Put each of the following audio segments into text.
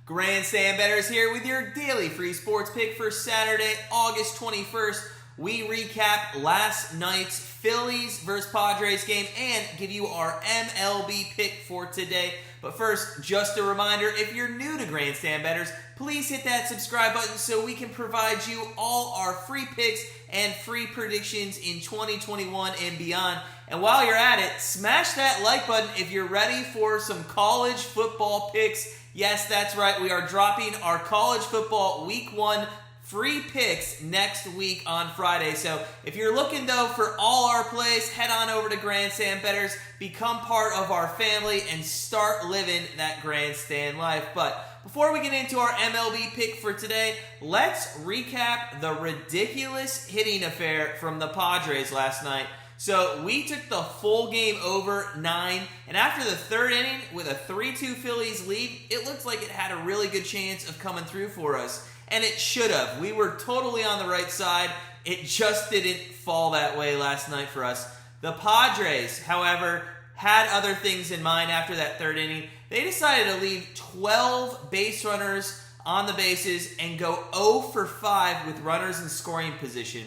Grandstand Bettors here with your daily free sports pick for Saturday, August 21st. We recap last night's Phillies versus Padres game and give you our MLB pick for today. But first, just a reminder, if you're new to Grandstand Bettors, please hit that subscribe button so we can provide you all our free picks and free predictions in 2021 and beyond. And while you're at it, smash that like button if you're ready for some college football picks. Yes, that's right. We are dropping our college football week 1 free picks next week on Friday. So if you're looking, though, for all our plays, head on over to Grandstand Bettors, become part of our family, and start living that grandstand life. But before we get into our MLB pick for today, let's recap the ridiculous hitting affair from the Padres last night. So we took the full game over 9, and after the third inning with a 3-2 Phillies lead, it looked like it had a really good chance of coming through for us. And it should have. We were totally on the right side. It just didn't fall that way last night for us. The Padres, however, had other things in mind after that third inning. They decided to leave 12 base runners on the bases and go 0 for 5 with runners in scoring position.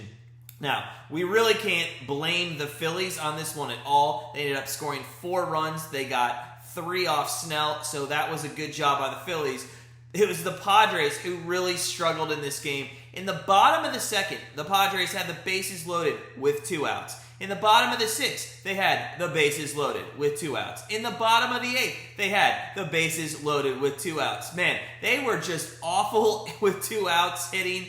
Now, we really can't blame the Phillies on this one at all. They ended up scoring 4 runs. They got 3 off Snell, so that was a good job by the Phillies. It was the Padres who really struggled in this game. In the bottom of the second, the Padres had the bases loaded with 2 outs. In the bottom of the 6th, they had the bases loaded with 2 outs. In the bottom of the 8th, they had the bases loaded with 2 outs. Man, they were just awful with 2 outs hitting.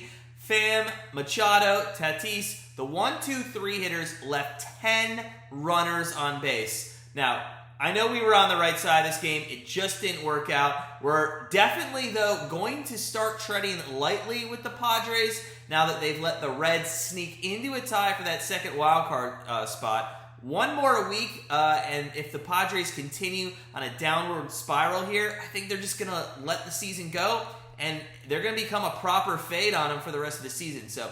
Pham, Machado, Tatis, the 1-2-3 hitters left 10 runners on base. Now, I know we were on the right side of this game. It just didn't work out. We're definitely, though, going to start treading lightly with the Padres now that they've let the Reds sneak into a tie for that second wild card spot. One more week, and if the Padres continue on a downward spiral here, I think they're just going to let the season go, and they're going to become a proper fade on them for the rest of the season. So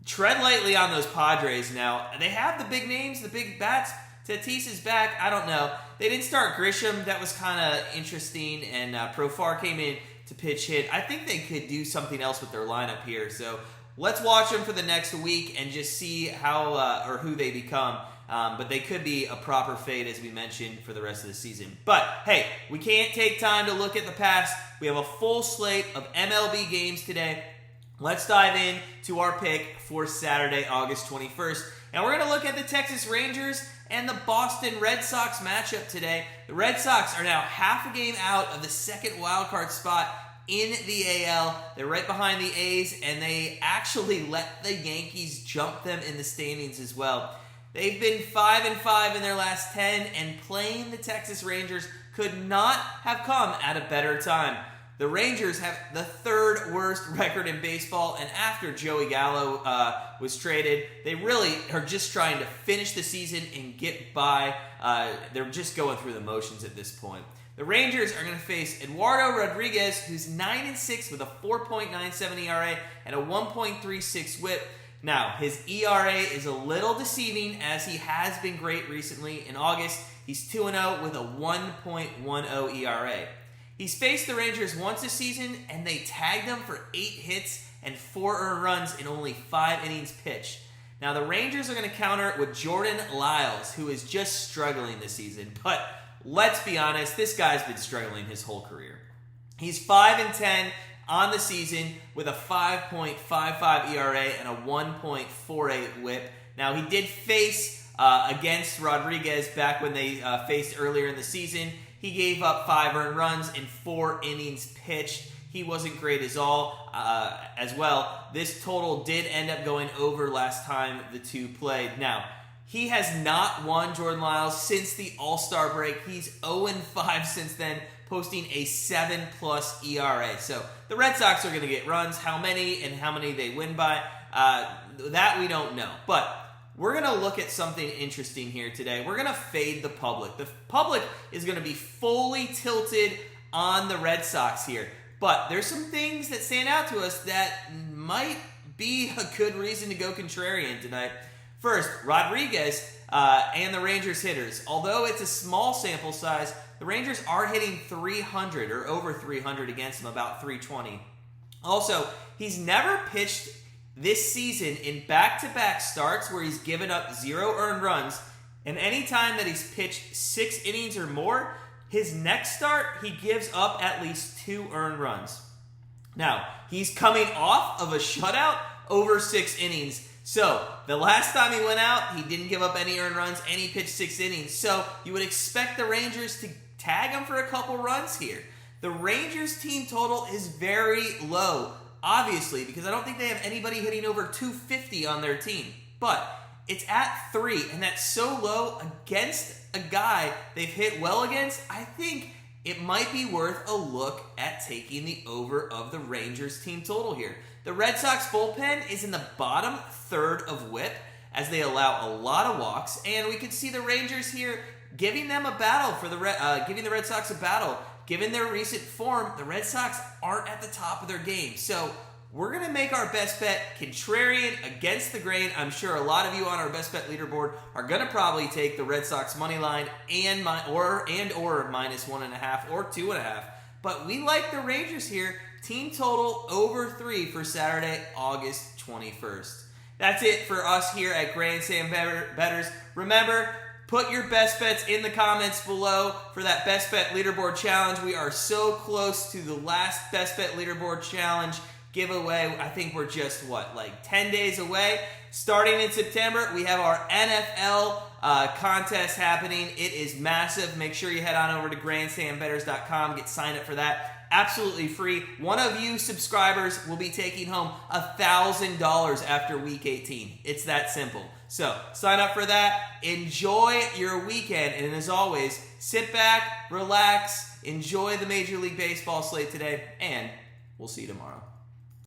tread lightly on those Padres now. They have the big names, the big bats. Tatis is back. I don't know. They didn't start Grisham. That was kind of interesting. And Profar came in to pitch hit. I think they could do something else with their lineup here. So let's watch them for the next week and just see how or who they become. But they could be a proper fade, as we mentioned, for the rest of the season. But, hey, we can't take time to look at the past. We have a full slate of MLB games today. Let's dive in to our pick for Saturday, August 21st. And we're going to look at the Texas Rangers and the Boston Red Sox matchup today. The Red Sox are now half a game out of the second wildcard spot in the AL. They're right behind the A's, and they actually let the Yankees jump them in the standings as well. They've been 5-5 in their last 10, and playing the Texas Rangers could not have come at a better time. The Rangers have the 3rd worst record in baseball, and after Joey Gallo was traded, they really are just trying to finish the season and get by. They're just going through the motions at this point. The Rangers are going to face Eduardo Rodriguez, who's 9-6 with a 4.97 ERA and a 1.36 WHIP. Now, his ERA is a little deceiving, as he has been great recently. In August, he's 2-0 with a 1.10 ERA. He's faced the Rangers once this season, and they tagged him for 8 hits and 4 earned runs in only 5 innings pitched. Now, the Rangers are going to counter with Jordan Lyles, who is just struggling this season. But let's be honest, this guy's been struggling his whole career. He's 5-10 on the season with a 5.55 ERA and a 1.48 WHIP. Now, he did face against Rodriguez back when they faced earlier in the season. He gave up 5 earned runs in 4 innings pitched. He wasn't great as well. This total did end up going over last time the two played. Now, he has not won, Jordan Lyles, since the All-Star break. He's 0-5 since then, posting a 7+ ERA. So the Red Sox are going to get runs. How many and how many they win by, that we don't know. But we're going to look at something interesting here today. We're going to fade the public. The public is going to be fully tilted on the Red Sox here. But there's some things that stand out to us that might be a good reason to go contrarian tonight. First, Rodriguez and the Rangers hitters. Although it's a small sample size, the Rangers are hitting 300 or over 300 against them, about 320. Also, he's never pitched this season in back-to-back starts where he's given up 0 earned runs. And any time that he's pitched 6 innings or more, his next start, he gives up at least 2 earned runs. Now, he's coming off of a shutout over 6 innings. So, the last time he went out, he didn't give up any earned runs, and he pitched 6 innings. So, you would expect the Rangers to tag him for a couple runs here. The Rangers team total is very low, obviously, because I don't think they have anybody hitting over 250 on their team. But it's at 3, and that's so low against a guy they've hit well against. I think it might be worth a look at taking the over of the Rangers team total here. The Red Sox bullpen is in the bottom third of WHIP as they allow a lot of walks, and we could see the Rangers here giving them a battle giving the Red Sox a battle. Given their recent form, the Red Sox aren't at the top of their game. So we're going to make our best bet contrarian against the grain. I'm sure a lot of you on our best bet leaderboard are going to probably take the Red Sox money line or minus 1.5 or 2.5. But we like the Rangers here. Team total over 3 for Saturday, August 21st. That's it for us here at Grandstand Bettors. Remember, put your best bets in the comments below for that best bet leaderboard challenge. We are so close to the last best bet leaderboard challenge giveaway. I think we're just, 10 days away. Starting in September, we have our NFL contest happening. It is massive. Make sure you head on over to grandstandbettors.com. Get signed up for that. Absolutely free. One of you subscribers will be taking home $1,000 after week 18. It's that simple. So sign up for that. Enjoy your weekend. And as always, sit back, relax, enjoy the Major League Baseball slate today, and we'll see you tomorrow.